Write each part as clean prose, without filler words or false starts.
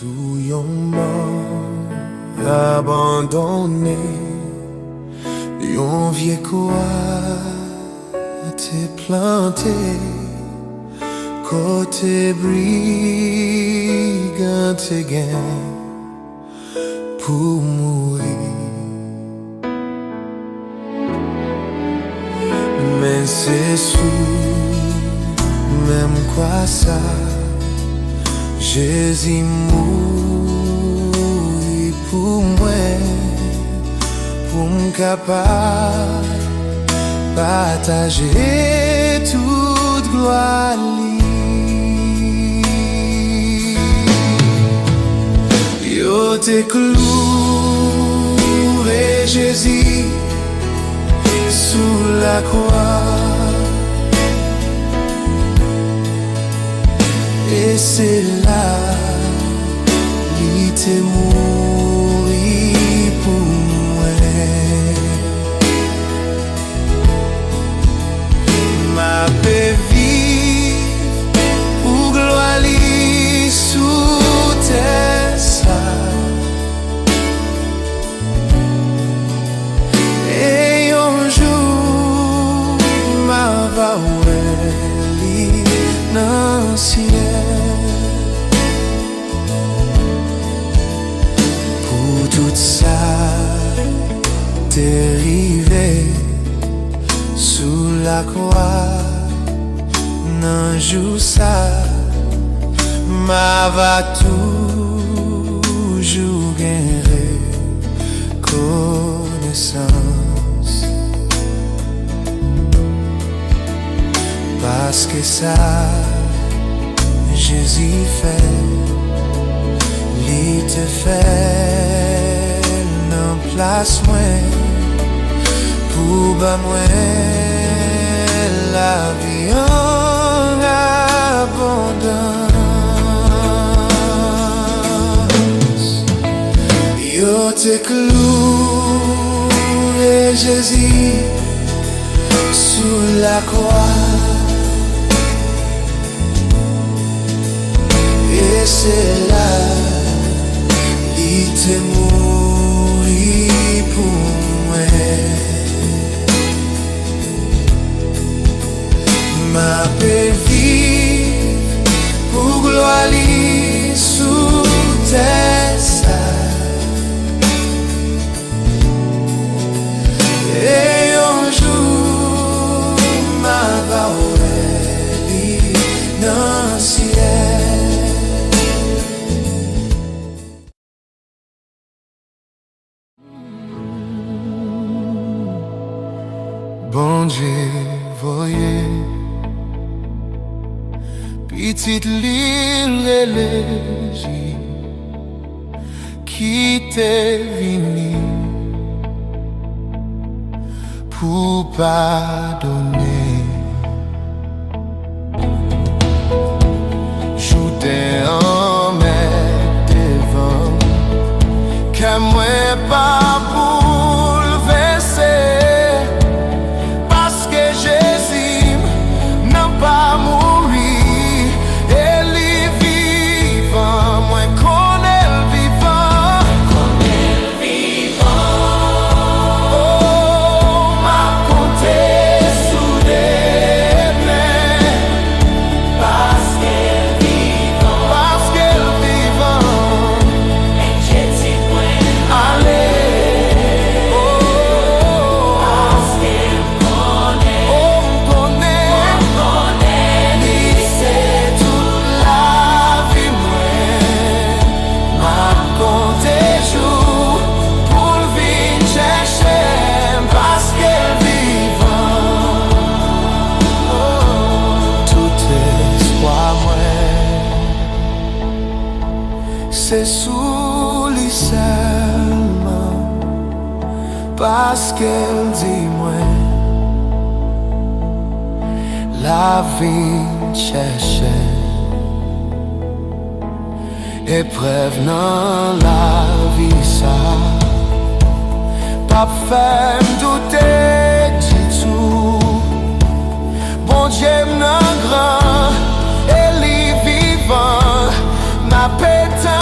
Sous yon mort abandonné, yon vieux quoi t'es planté côté brigand t'es gain pour mourir. Mais c'est sous même quoi ça Jésus mourit pour moi, pour m'capable partager toute gloire. Yo te cloué Jésus sous la croix, et c'est là qu'il t'est mouru pour moi. Ma paix vive pour gloire sous terre ça. Et un jour ma va dans le ciel. Pour tout ça t'es arrivé sous la croix. Nan jour ça ma va toujours gagner connaissance, parce que ça Jésus fait, il te fait en place moi pour bas moi la vie en abondance. Yo te cloué Jésus sous la croix, et c'est là qu'il t'est mouru pour moi. Ma paix vive pour gloire sous terre ça. Et un jour ma va dans le ciel. Bon Dieu, voyez petite l'île élégie qui t'est venu pour pardonner. J'étais en mettre devant, que moi pas bouleversé, parce que Jésus n'a pas mouru. C'est sous lui seulement, parce qu'elle dit moi la vie cherche, épreuve dans la vie ça, pas faire douter du tout. Bon Dieu m'en grand et lui vivant, ma pétante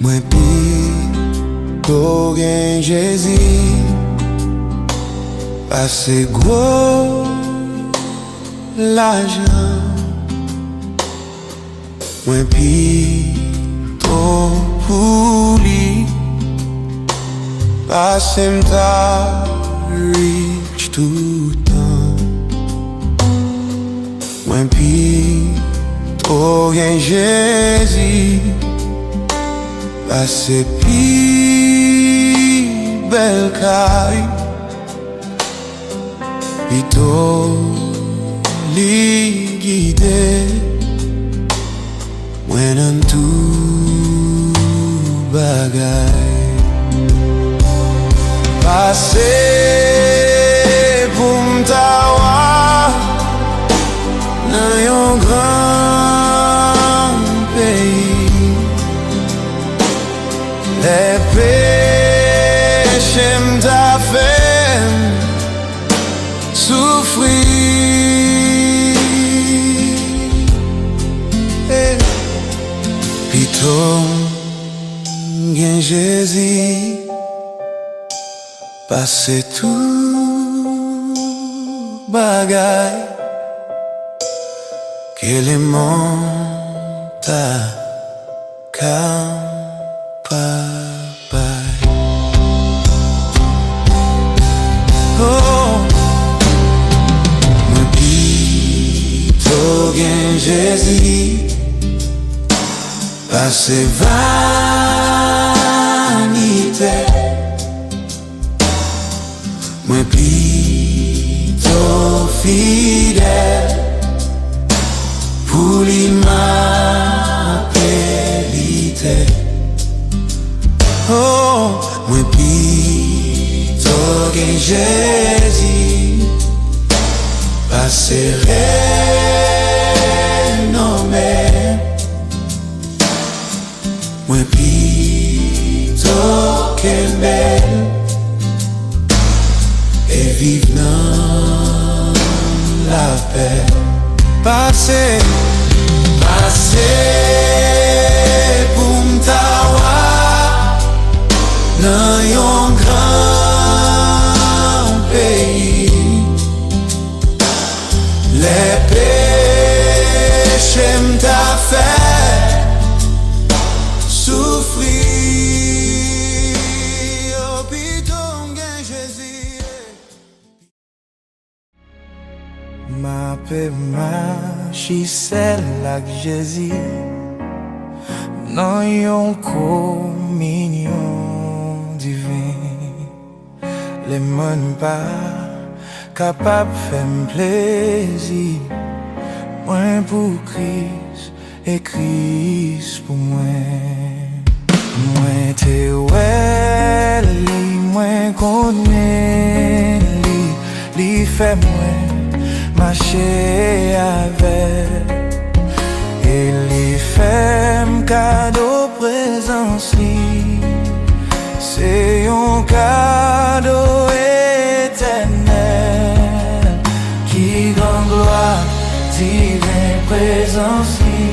Mwen pito gen Jésus, pase gros l'argent. Mwen pito pou li, pase mta rich toutan. Mwen pito gen Jésus, pase pi bel kay, pito li guide mwen an tou bagay. Pase pou mtawa nan yon gran peyi, le peche mta fem soufri. Pito gen Jésus, pase tout bagay que le monde ta capable. Oh, mwen pito gen Jésus, pase vanité. Mwen pito fidèle pou li m'apelite. Oh, mwen pito gen Jésus, pase renome. Mwen pito ken bel et vive dans la paix. Pase pou mtawa nan yon gran peyi, le peche mta fè soufri. Oh, pito gen Jésus, ma pe marchi sel ak Jésus nan yon communion divin. Le moun pa kapab fèm plezi, mwen pou Christ et Christ pou mwen. Mwen te wè li, mwen konnen li, li fè mwen marcher avec, et li fèm cadeau présence li, c'est un cadeau éternel, qui grand gloire, divin présence li,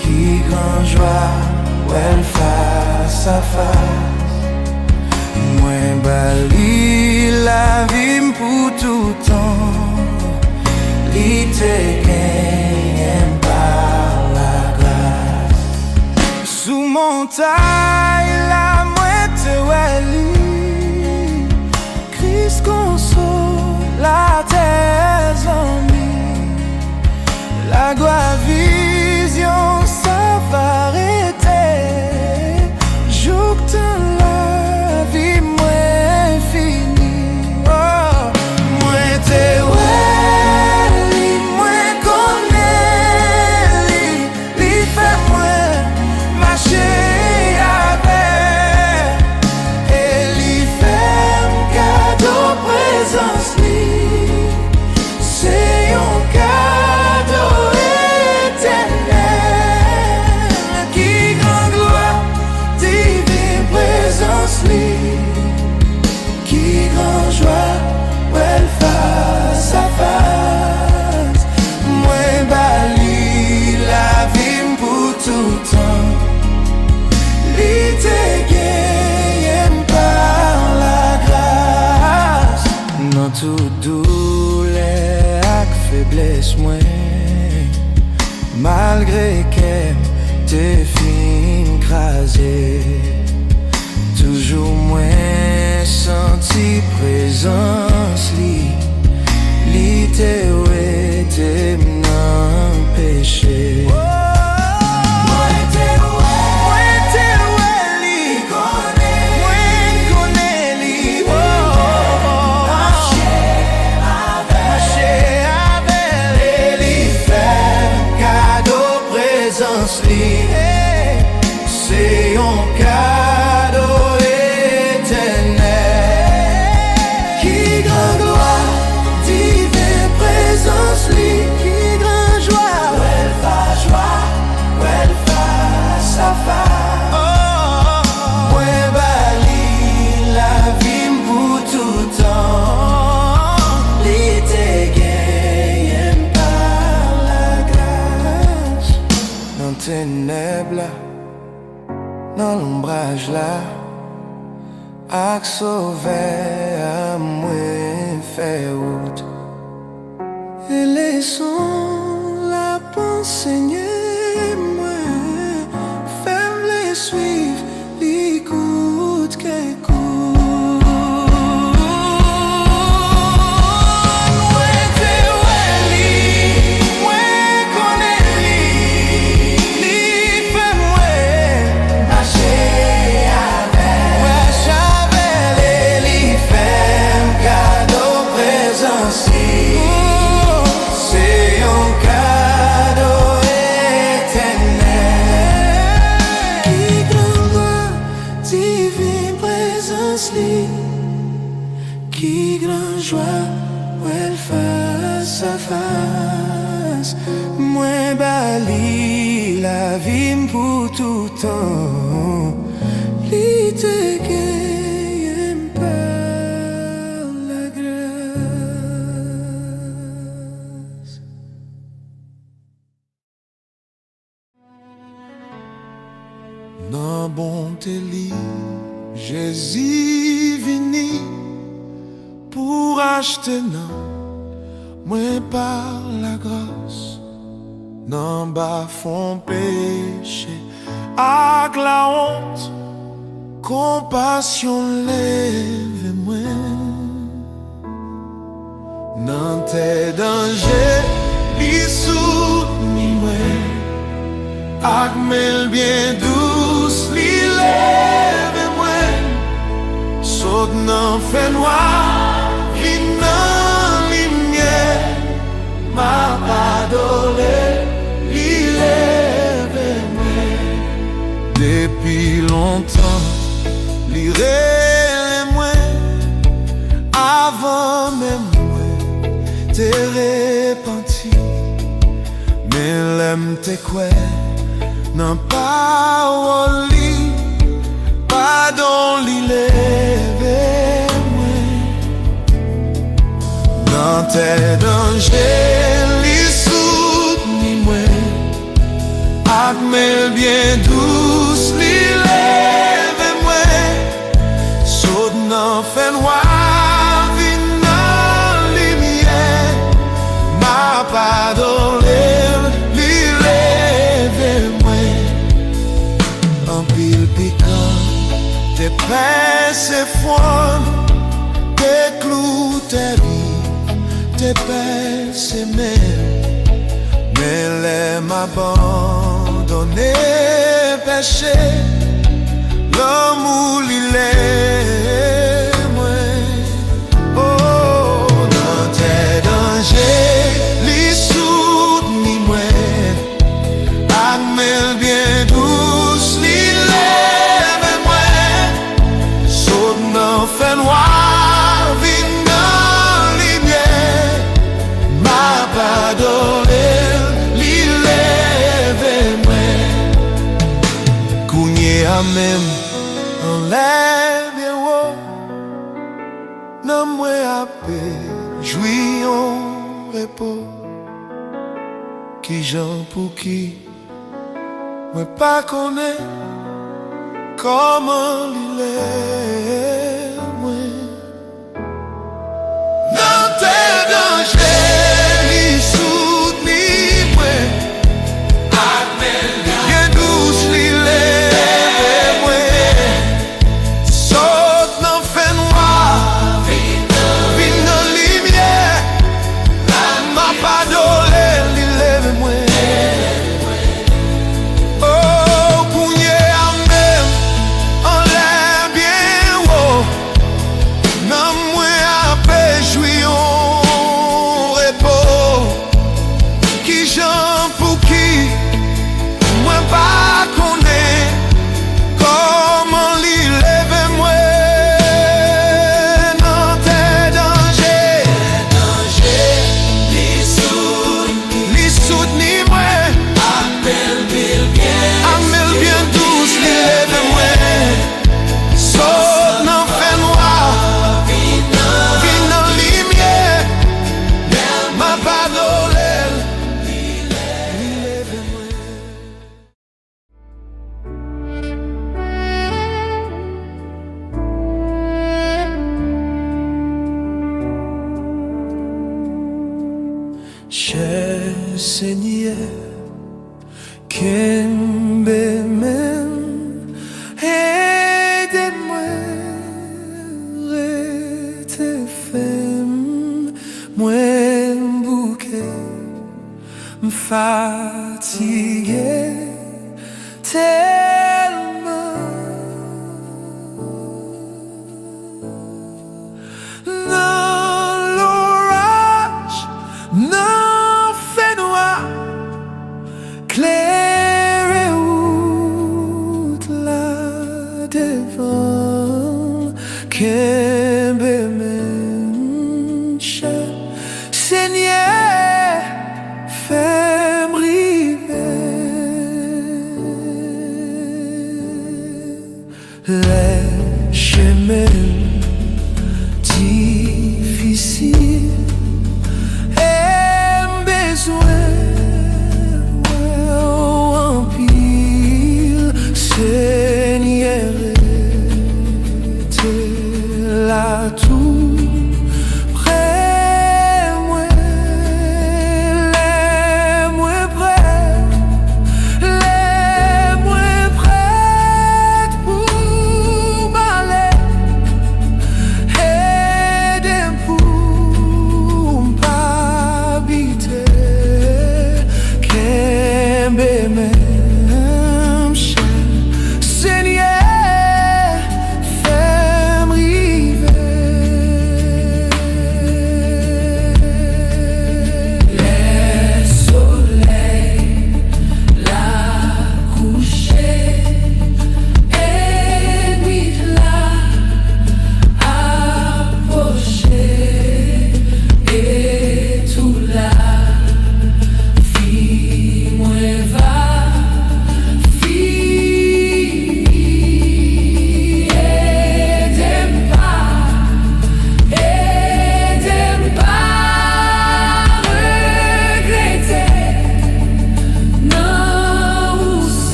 qui grand joie, well face à face. Mwen bali la vie pour tout temps, li te genyen par la grâce. Sous montagne la mwen te wè li, Christ console la tes amis, la gloire vision ça va arrêter, j'obtiens la vie mwen fini. Oh, mwen te wè li, mwen konnen li, li fè mwen marcher avec, et li fèm cadeau présence li, c'est un cadeau malgré qu'elle te fin crasé. Toujours moins senti présence li te ouais te m'empêcher. C'est un cadeau éternel. Qui grand gloire, divine présence, qui grand joie. Elle va sa femme. Ouais, bali la vie pour tout temps. L'été gagne par la grâce. Dans ténèbres, dans l'ombrage là, ak sauver à moi faire route. Et laissons la pensée moi, fais-moi les suivre, l'écoute qu'écoute. Qui grand joie, où elle face à face. Moi bali la vie pour tout temps. L'été gagne par la grâce. Dans bonté li, Jésus vini pour acheter non, moi par la grâce, non bas font péché, avec la honte, compassion lève moi, dans tes dangers, li soutenir moi, avec mes bien douce, li lève moi, saute dans fait noir. Ma padole, il lève moi. Depuis longtemps, l'iré moi. Avant même moi, t'es repenti. Mais l'aime t'es quoi? Non pas au lit, pardon, il lève moi. Dans tes dangers. Ak mes bien douce li lève moi, saute dans fait noir, vin dans lumière, ma pardonne li lève moi. En pile piquant, tes pinces et froid, tes clous, tes riz, tes pinces et mer, mais les m'abandonner péché, l'amour il est moi. Oh, dans tes dangers, li soutenir moi, ak mes bien douce, li lève moi, saute dans fait noir, vin dans lumière, ma pardonne. Même enlève haut, non moi à paix, jouis en repos, qui j'en pour qui, moi pas connaît comment il est, moi. Dans tes dangers, il soutenir moi, Seigneur, Kembe men, aide-moi, rete fem, moi bouquet, m'fatigué tellement. Dans l'orage, dans fait noir, claire route là devant, Kembe men chat, Seigneur, fais-moi river.